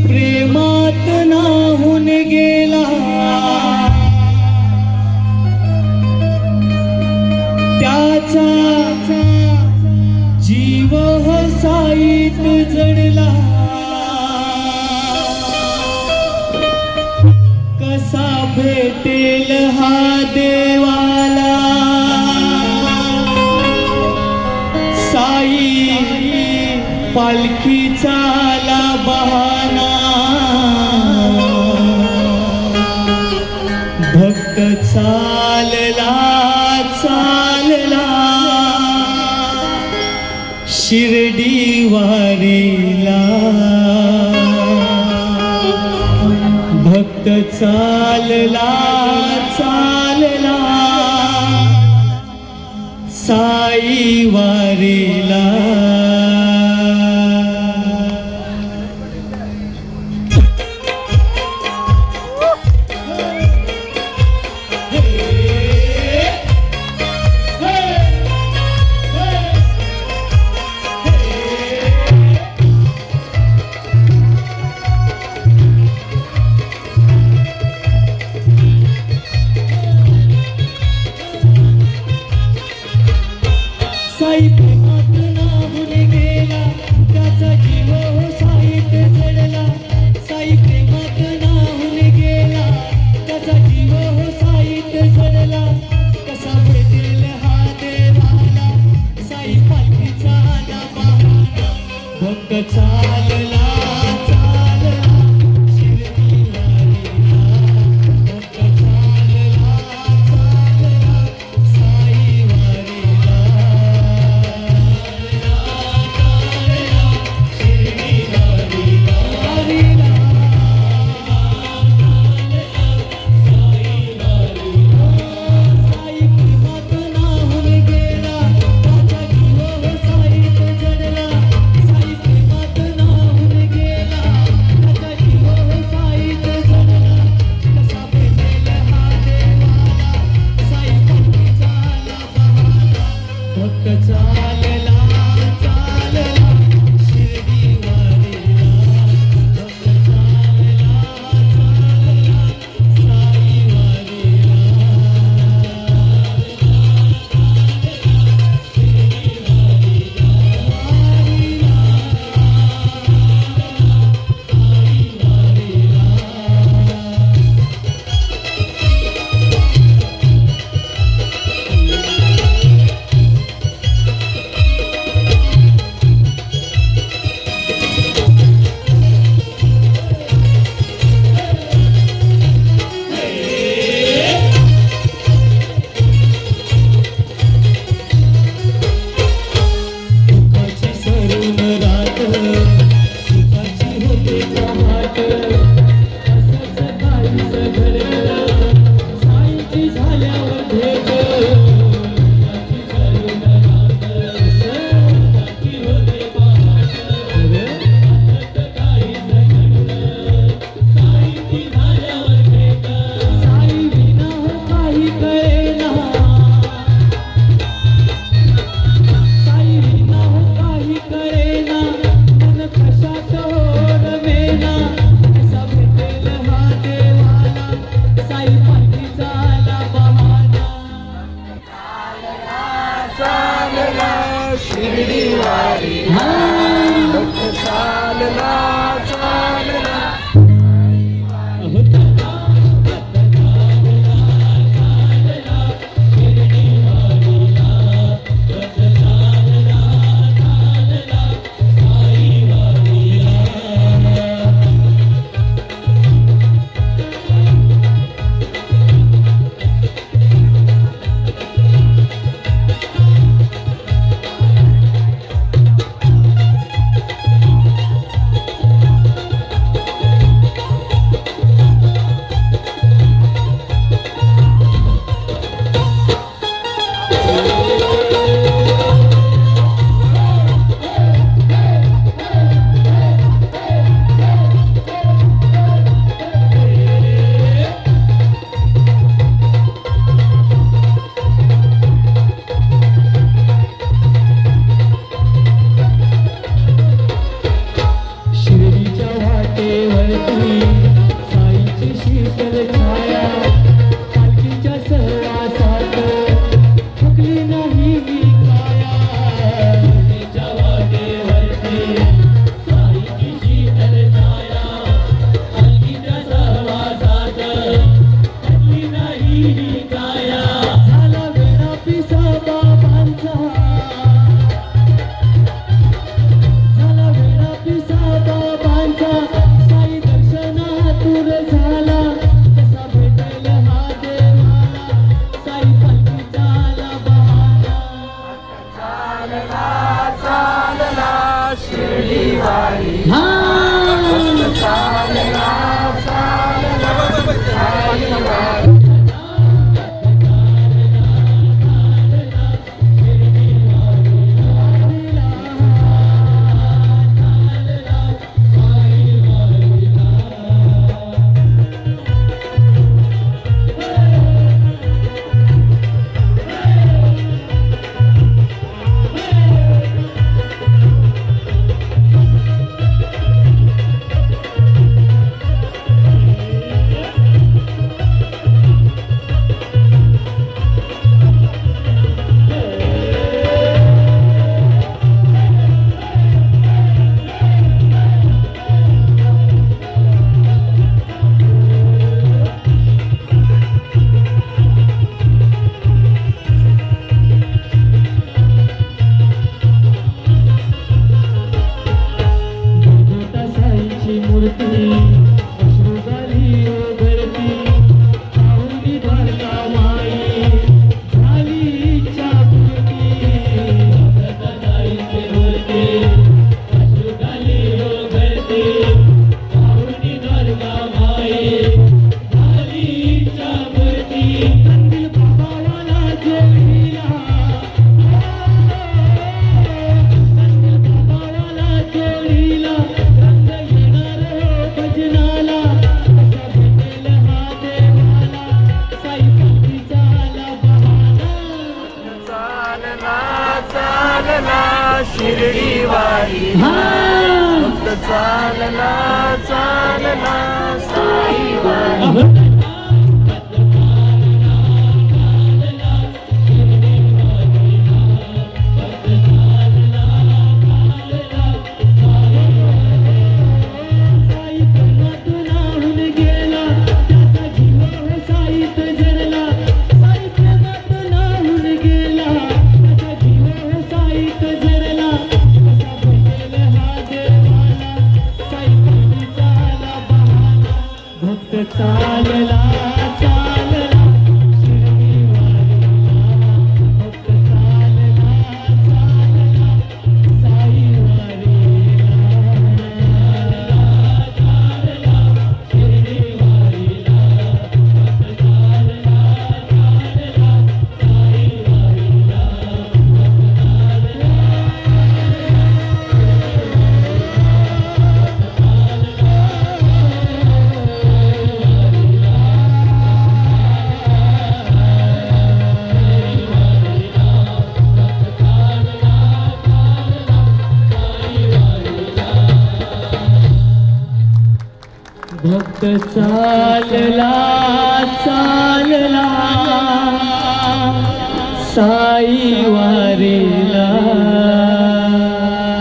प्रेमात नाहून गेला त्याचा जीव हसाईत जडला। कसा भेटेल हा देवाला साई पालखीचा बहाना। भक्त चालला चालला शिर्डी वारीला। भक्त चालला चालला साई वारीला। साई प्रेमात नाहून गेला त्याचा जीव साईत जडला। साई प्रेमात नाहून गेला त्याचा जीव साईत जडला। कसा भेटेल हा देवाला साई पालखीचा बहाना। भक्त चालला चालला शिर्डी वारीला। भक्त चालला चालला साई वारीला। भक्त चालला चालला शिर्डी वारीला। भक्त चालला चालला साई वारीला। शिर्डी वारीला। भक्त चालला चालला वरती साईची शीतल छाया पालखीच्या सहवासात थकली नाही ही काया पालखीच्या वाटेवरती साईची शीतल छाया पालखीच्या सहवासात थकली नाही ही काया झाला वेळा पिसा बाबांचा झाला वेळा पिसा बाबांचा साई दर्शनातून झाला कसा भेटेल हा देवाला साई पालखीचा आला बहारा चालला चालला शिर्डीवारी चालला चालला साईवारी शिर्डीवारी फक्त चालला चालला साईवारी चालला चालला फक्त चालला चालला साईवारी चालला शिर्डीवारीला फक्त चालला चालला साईवारीला भक्त चालला चालला साईवारीला